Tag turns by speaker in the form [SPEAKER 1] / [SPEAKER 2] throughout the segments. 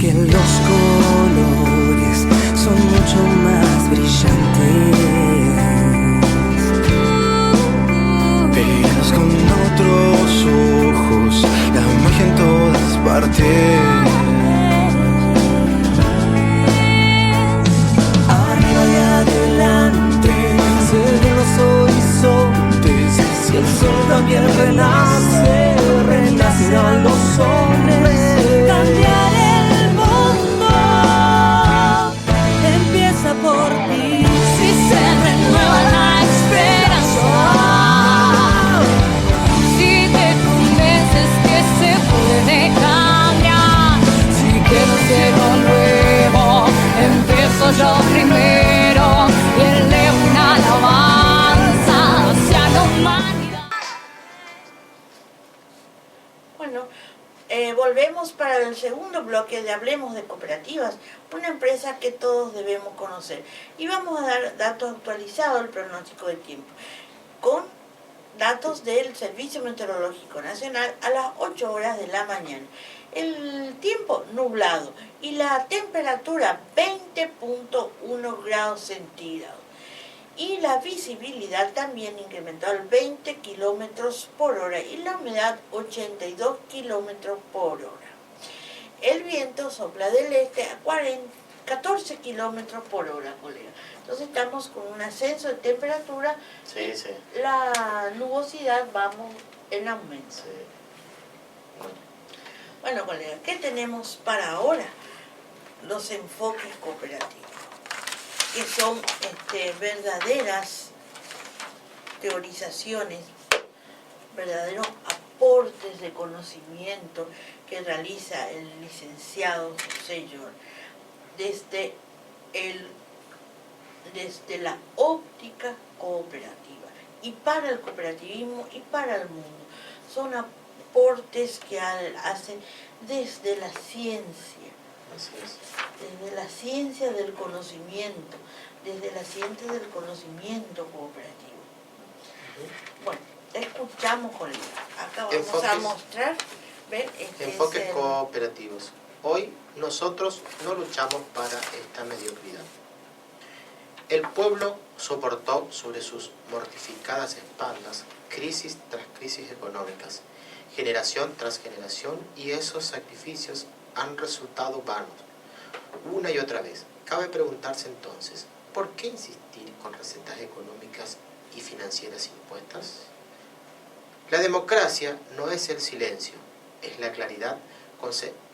[SPEAKER 1] que los colores son mucho más brillantes. Verás con otros ojos la magia en todas partes. Arriba y adelante se ven los horizontes. Si el sol también renace, renacerán los hombres.
[SPEAKER 2] Cambiar el mundo empieza por ti. Si se renueva la esperanza, si te convences que se puede cambiar, si quiero ser lo nuevo, empiezo yo primero y elevo una alabanza hacia la humanidad.
[SPEAKER 3] Bueno, volvemos para el segundo bloque de Hablemos de Cooperativas, una empresa que todos debemos conocer. Y vamos a dar datos actualizados del pronóstico de tiempo, con datos del Servicio Meteorológico Nacional a las 8 horas de la mañana. El tiempo nublado y la temperatura 20.1 grados centígrados. Y la visibilidad también incrementó al 20 kilómetros por hora y la humedad 82 kilómetros por hora. El viento sopla del este a 14 kilómetros por hora, colega. Entonces estamos con un ascenso de temperatura.
[SPEAKER 4] Sí, sí.
[SPEAKER 3] La nubosidad vamos en aumento.
[SPEAKER 4] Sí.
[SPEAKER 3] Bueno, colega, ¿qué tenemos para ahora? Los enfoques cooperativos, que son verdaderas teorizaciones, verdaderos aportes de conocimiento que realiza el licenciado Sellor desde la óptica cooperativa y para el cooperativismo y para el mundo. Son aportes que hacen desde la ciencia.
[SPEAKER 4] Así es.
[SPEAKER 3] Desde la ciencia del conocimiento, desde la ciencia del conocimiento cooperativo. Bueno, escuchamos, colega. Acá vamos a mostrar. ¿Ven?
[SPEAKER 4] Enfoques cooperativos. Hoy nosotros no luchamos para esta mediocridad. El pueblo soportó sobre sus mortificadas espaldas crisis tras crisis económicas, generación tras generación, y esos sacrificios han resultado vanos. Una y otra vez, cabe preguntarse entonces, ¿por qué insistir con recetas económicas y financieras impuestas? La democracia no es el silencio, es la claridad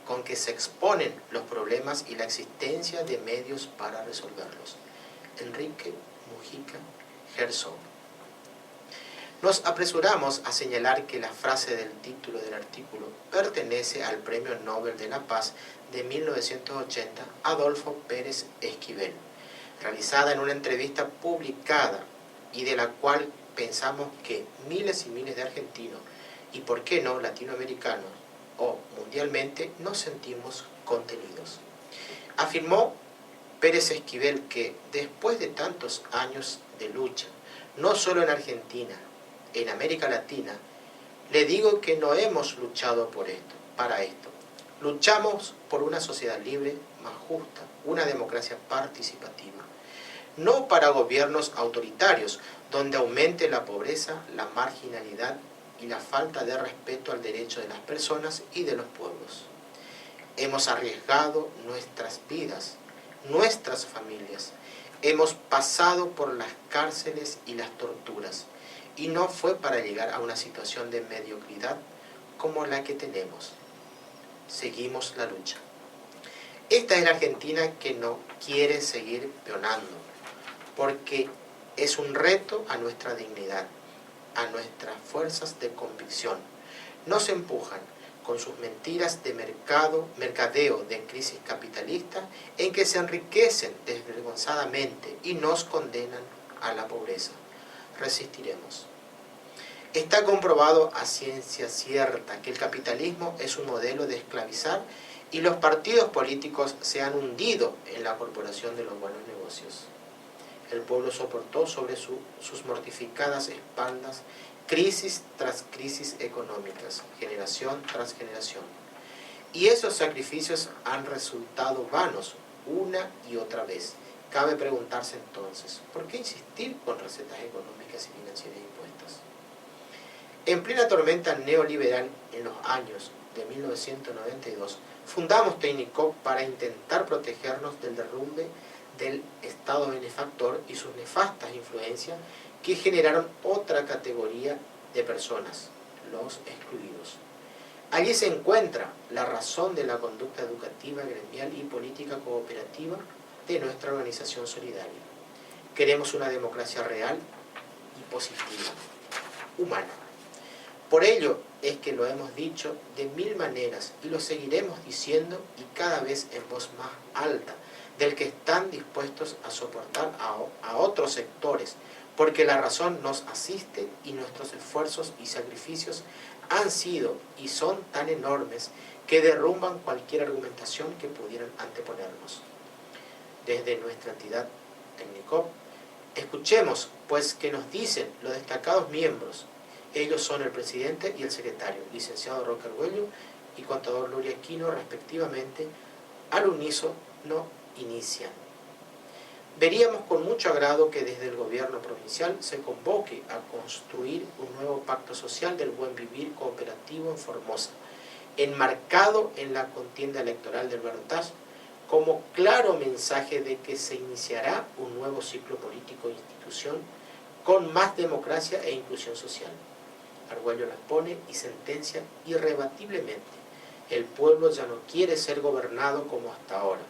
[SPEAKER 4] con que se exponen los problemas y la existencia de medios para resolverlos. Enrique Mujica Herzog. Nos apresuramos a señalar que la frase del título del artículo pertenece al Premio Nobel de la Paz de 1980, Adolfo Pérez Esquivel, realizada en una entrevista publicada y de la cual pensamos que miles y miles de argentinos, y por qué no latinoamericanos o mundialmente, nos sentimos contenidos. Afirmó Pérez Esquivel que después de tantos años de lucha, no solo en Argentina, en América Latina, le digo que no hemos luchado para esto. Luchamos por una sociedad libre, más justa, una democracia participativa. No para gobiernos autoritarios, donde aumente la pobreza, la marginalidad y la falta de respeto al derecho de las personas y de los pueblos. Hemos arriesgado nuestras vidas, nuestras familias. Hemos pasado por las cárceles y las torturas. Y no fue para llegar a una situación de mediocridad como la que tenemos. Seguimos la lucha. Esta es la Argentina que no quiere seguir peonando, porque es un reto a nuestra dignidad, a nuestras fuerzas de convicción. Nos empujan con sus mentiras de mercadeo de crisis capitalista en que se enriquecen desvergonzadamente y nos condenan a la pobreza. Resistiremos. Está comprobado a ciencia cierta que el capitalismo es un modelo de esclavizar y los partidos políticos se han hundido en la corporación de los buenos negocios. El pueblo soportó sobre sus mortificadas espaldas crisis tras crisis económicas, generación tras generación. Y esos sacrificios han resultado vanos una y otra vez. Cabe preguntarse entonces, ¿por qué insistir con recetas económicas y financieras impuestas? En plena tormenta neoliberal en los años de 1992, fundamos Tecnicop para intentar protegernos del derrumbe del Estado benefactor y sus nefastas influencias que generaron otra categoría de personas, los excluidos. Allí se encuentra la razón de la conducta educativa, gremial y política cooperativa de nuestra organización solidaria. Queremos una democracia real y positiva, humana. Por ello es que lo hemos dicho de mil maneras y lo seguiremos diciendo y cada vez en voz más alta del que están dispuestos a soportar a otros sectores, porque la razón nos asiste y nuestros esfuerzos y sacrificios han sido y son tan enormes que derrumban cualquier argumentación que pudieran anteponernos. Desde nuestra entidad Tecnicop, escuchemos pues qué nos dicen los destacados miembros. Ellos son el presidente y el secretario, licenciado Roque Argüello y contador Luria Aquino, respectivamente. Al unísono inician. Veríamos con mucho agrado que desde el gobierno provincial se convoque a construir un nuevo pacto social del buen vivir cooperativo en Formosa, enmarcado en la contienda electoral del balotaje, como claro mensaje de que se iniciará un nuevo ciclo político e institución con más democracia e inclusión social. Argüello las pone y sentencia irrebatiblemente: el pueblo ya no quiere ser gobernado como hasta ahora.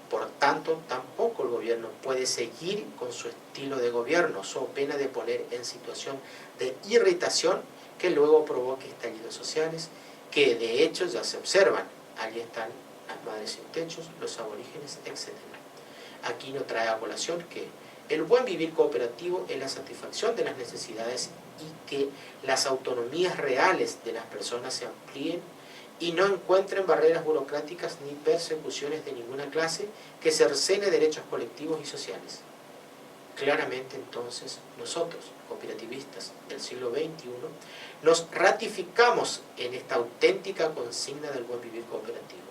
[SPEAKER 4] Por tanto, tampoco el gobierno puede seguir con su estilo de gobierno, so pena de poner en situación de irritación que luego provoque estallidos sociales, que de hecho ya se observan. Allí están las madres sin techos, los aborígenes, etc. Aquí no trae a colación que el buen vivir cooperativo es la satisfacción de las necesidades y que las autonomías reales de las personas se amplíen y no encuentren barreras burocráticas ni persecuciones de ninguna clase que cercene derechos colectivos y sociales. Claramente entonces nosotros, cooperativistas del siglo XXI, nos ratificamos en esta auténtica consigna del buen vivir cooperativo.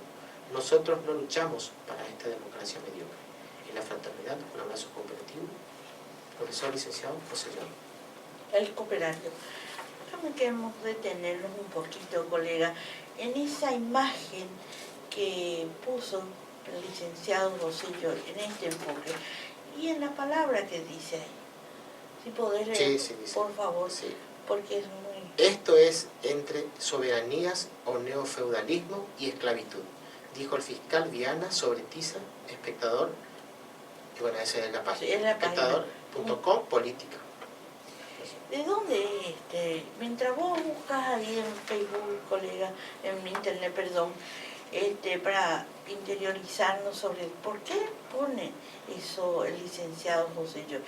[SPEAKER 4] Nosotros no luchamos para esta democracia mediocre. En la fraternidad, un abrazo cooperativo. Profesor licenciado José Llano.
[SPEAKER 3] El cooperario. Déjame que hemos de detenernos un poquito, colega, en esa imagen que puso el licenciado José Llano en este enfoque y en la palabra que dice ahí. Si podés leer,
[SPEAKER 4] Sí,
[SPEAKER 3] por favor,
[SPEAKER 4] sí.
[SPEAKER 3] porque es muy...
[SPEAKER 4] Esto es entre soberanías o neofeudalismo y esclavitud, dijo el fiscal Viana sobre Tiza, Espectador, y bueno, esa es la página,
[SPEAKER 3] Sí, es la
[SPEAKER 4] espectador.com, política.
[SPEAKER 3] ¿De dónde es mientras vos buscas ahí en Facebook, colega, en internet, perdón, para interiorizarnos sobre por qué pone eso el licenciado José Llano?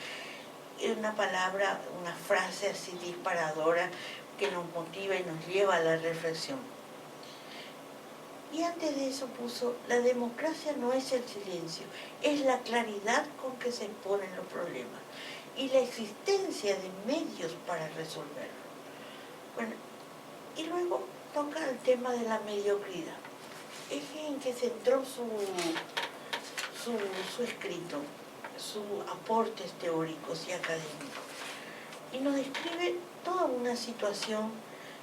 [SPEAKER 3] Es una palabra, una frase así disparadora que nos motiva y nos lleva a la reflexión. Y antes de eso puso: la democracia no es el silencio, es la claridad con que se exponen los problemas y la existencia de medios para resolverlo. Bueno, y luego toca el tema de la mediocridad, eje en que centró su escrito, sus aportes teóricos y académicos, y nos describe toda una situación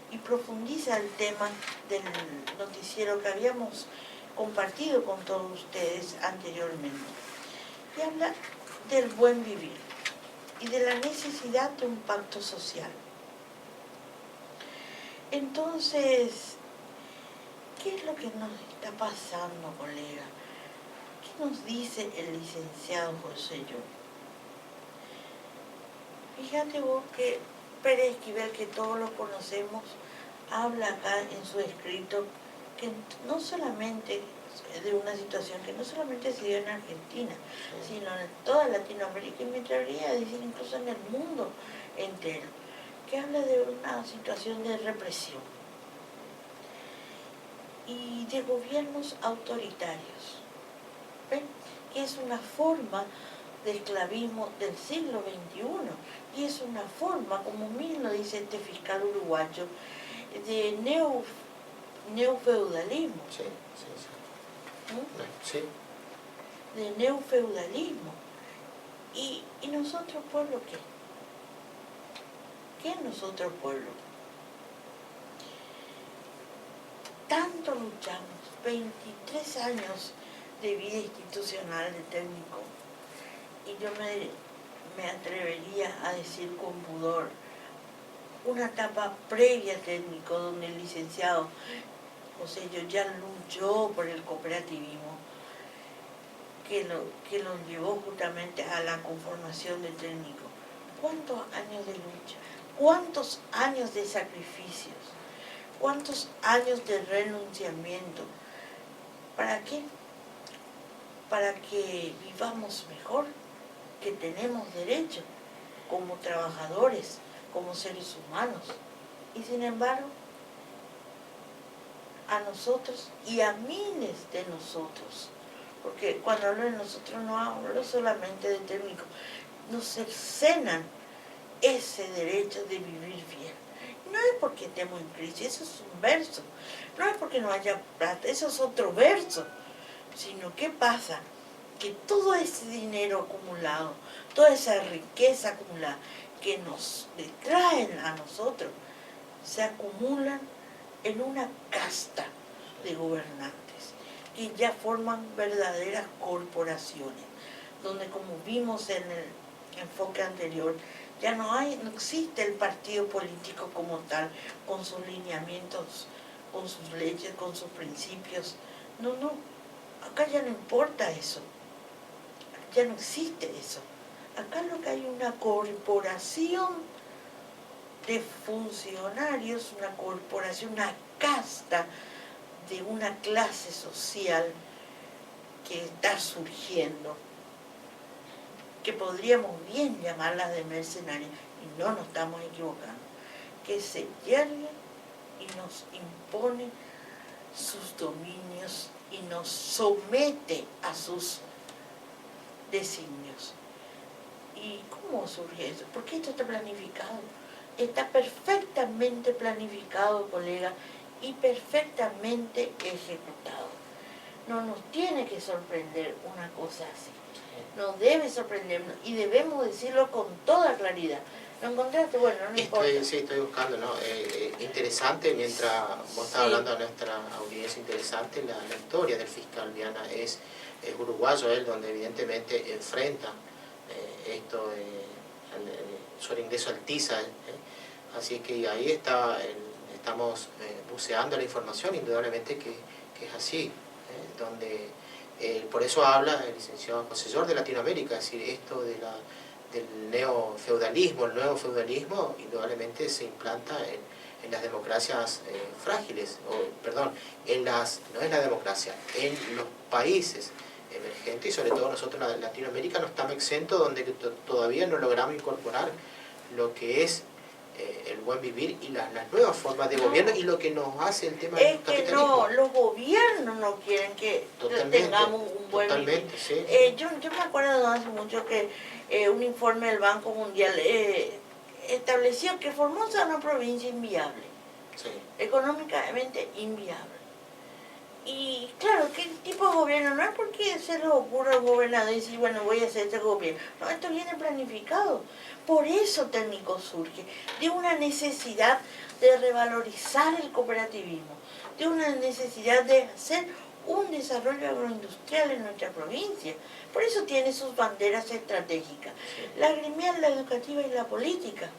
[SPEAKER 3] y profundiza el tema del noticiero que habíamos compartido con todos ustedes anteriormente, y habla del buen vivir y de la necesidad de un pacto social. Entonces, ¿qué es lo que nos está pasando, colega? ¿Qué nos dice el licenciado José Llano? Fíjate vos que Pérez Esquivel, que todos lo conocemos, habla acá en su escrito que no solamente de una situación que no solamente se dio en Argentina, sino en toda Latinoamérica, y me atrevería a decir incluso en el mundo entero, que habla de una situación de represión y de gobiernos autoritarios, ¿ven? Que es una forma de esclavismo del siglo XXI, y es una forma, como mismo dice este fiscal uruguayo, de neofeudalismo.
[SPEAKER 4] Sí, sí, sí.
[SPEAKER 3] ¿Mm?
[SPEAKER 4] Sí.
[SPEAKER 3] De neofeudalismo. ¿Y nosotros, pueblo, qué? ¿Qué es nosotros, pueblo? Tanto luchamos, 23 años de vida institucional de técnico, y yo me atrevería a decir con pudor, una etapa previa técnico donde el licenciado José yo ya luchó por el cooperativismo, que lo llevó justamente a la conformación del técnico. ¿Cuántos años de lucha? ¿Cuántos años de sacrificios? ¿Cuántos años de renunciamiento? ¿Para qué? Para que vivamos mejor, que tenemos derecho como trabajadores, como seres humanos. Y sin embargo, a nosotros y a miles de nosotros, porque cuando hablo de nosotros no hablo solamente de técnicos, nos cercenan ese derecho de vivir bien. No es porque estemos en crisis, eso es un verso. No es porque no haya plata, eso es otro verso. Sino, ¿qué pasa? Que todo ese dinero acumulado, toda esa riqueza acumulada que nos traen a nosotros, se acumulan en una casta de gobernantes que ya forman verdaderas corporaciones, donde, como vimos en el enfoque anterior, ya no existe el partido político como tal, con sus lineamientos, con sus leyes, con sus principios. No, acá ya no importa eso, ya no existe eso. Acá lo que hay es una corporación de funcionarios, una corporación, una casta de una clase social que está surgiendo, que podríamos bien llamarlas de mercenarios, y no nos estamos equivocando, que se yergue y nos impone sus dominios y nos somete a sus designios. ¿Y cómo surge eso? Porque esto está planificado. Está perfectamente planificado, colega, y perfectamente ejecutado. No nos tiene que sorprender una cosa así. Nos debe sorprendernos y debemos decirlo con toda claridad. ¿Lo encontraste? Bueno, no importa.
[SPEAKER 4] Sí, estoy buscando, ¿no? Interesante, mientras vos estás hablando a nuestra audiencia, interesante la historia del fiscal Viana. Es uruguayo él, donde evidentemente enfrenta esto, su ingreso al TISA. Así que ahí estamos buceando la información, indudablemente que es así, donde por eso habla el licenciado José Llor de Latinoamérica, es decir, esto del neofeudalismo. El nuevo feudalismo indudablemente se implanta en las democracias frágiles, no es la democracia, en los países emergentes, y sobre todo nosotros en Latinoamérica no estamos exentos, donde todavía no logramos incorporar lo que es el buen vivir y las nuevas formas de gobierno, y lo que nos hace el tema del capitalismo.
[SPEAKER 3] Es que no, los gobiernos no quieren que tengamos un buen vivir.
[SPEAKER 4] Sí.
[SPEAKER 3] Yo me acuerdo hace mucho que un informe del Banco Mundial estableció que Formosa es una provincia inviable,
[SPEAKER 4] Sí.
[SPEAKER 3] económicamente inviable. Y claro, ¿qué tipo de gobierno? No es porque se les ocurra al gobernador y decir, bueno, voy a hacer este gobierno. No, esto viene planificado. Por eso técnico surge, de una necesidad de revalorizar el cooperativismo, de una necesidad de hacer un desarrollo agroindustrial en nuestra provincia. Por eso tiene sus banderas estratégicas, la gremial, la educativa y la política,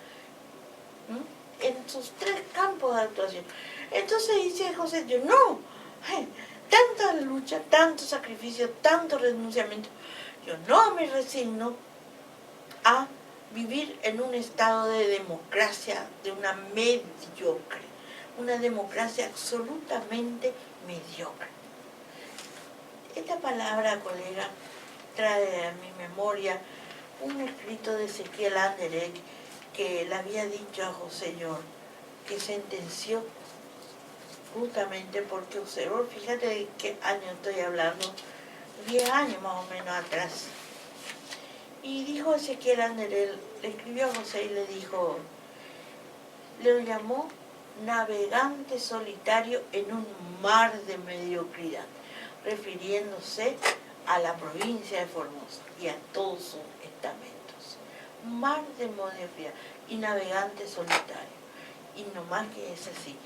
[SPEAKER 3] en sus tres campos de actuación. Entonces dice José, yo no, tanta lucha, tanto sacrificio, tanto renunciamiento, yo no me resigno a vivir en un estado de democracia, de una mediocre, una democracia absolutamente mediocre. Esta palabra, colega, trae a mi memoria un escrito de Ezequiel Anderegg que le había dicho a José Llor, que sentenció justamente porque observó, fíjate de qué año estoy hablando, 10 años más o menos atrás. Y dijo Ezequiel Anderegg, le escribió a José y le dijo, le llamó navegante solitario en un mar de mediocridad, refiriéndose a la provincia de Formosa y a todos sus estamentos. Mar de mediocridad y navegante solitario. Y no más que es así.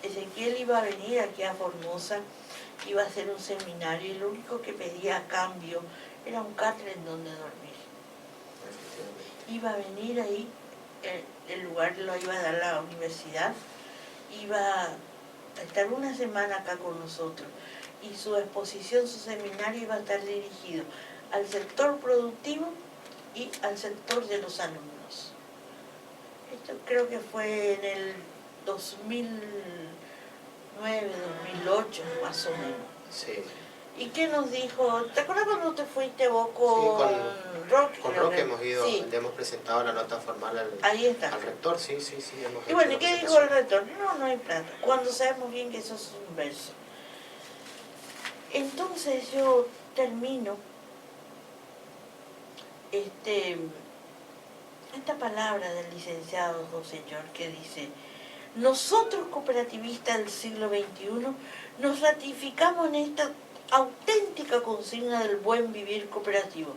[SPEAKER 3] Ezequiel iba a venir aquí a Formosa, iba a hacer un seminario y lo único que pedía a cambio era un catre en donde dormir. Iba a venir ahí, el lugar lo iba a dar la universidad, iba a estar una semana acá con nosotros y su exposición, su seminario iba a estar dirigido al sector productivo y al sector de los alumnos. Esto creo que fue en el 2009, 2008, más o menos.
[SPEAKER 4] Sí.
[SPEAKER 3] ¿Y qué nos dijo? ¿Te acuerdas cuando te fuiste vos con Roque?
[SPEAKER 4] Con Roque hemos ido,
[SPEAKER 3] Sí.
[SPEAKER 4] le hemos presentado la nota formal
[SPEAKER 3] Ahí está.
[SPEAKER 4] al rector, sí, hemos
[SPEAKER 3] Y bueno, ¿y
[SPEAKER 4] hecho
[SPEAKER 3] qué
[SPEAKER 4] la
[SPEAKER 3] dijo el
[SPEAKER 4] presentación.
[SPEAKER 3] rector? No hay plata. Cuando sabemos bien que eso es un verso. Entonces yo termino esta palabra del licenciado José George que dice: nosotros cooperativistas del siglo XXI nos ratificamos en esta auténtica consigna del buen vivir cooperativo.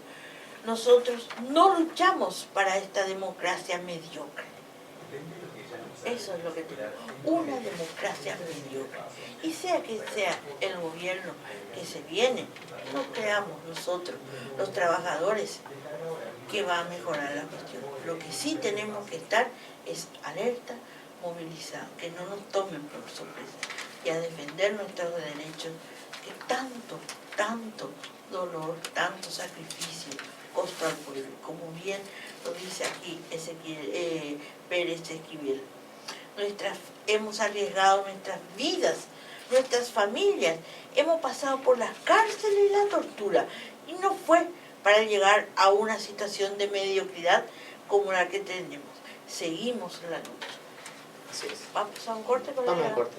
[SPEAKER 3] Nosotros no luchamos para esta democracia mediocre. Eso es lo que tenemos, una democracia mediocre. Y sea que sea el gobierno que se viene, no creamos nosotros, los trabajadores, que va a mejorar la cuestión. Lo que sí tenemos que estar es alerta, movilizados, que no nos tomen por sorpresa y a defender nuestros derechos que tanto dolor, tanto sacrificio costó al pueblo, como bien lo dice aquí Ezequiel, Pérez Esquivel. Hemos arriesgado nuestras vidas, nuestras familias, hemos pasado por las cárceles y la tortura y no fue para llegar a una situación de mediocridad como la que tenemos. Seguimos la lucha.
[SPEAKER 4] Así es.
[SPEAKER 3] Vamos a un corte, colega.
[SPEAKER 4] Vamos a un corte.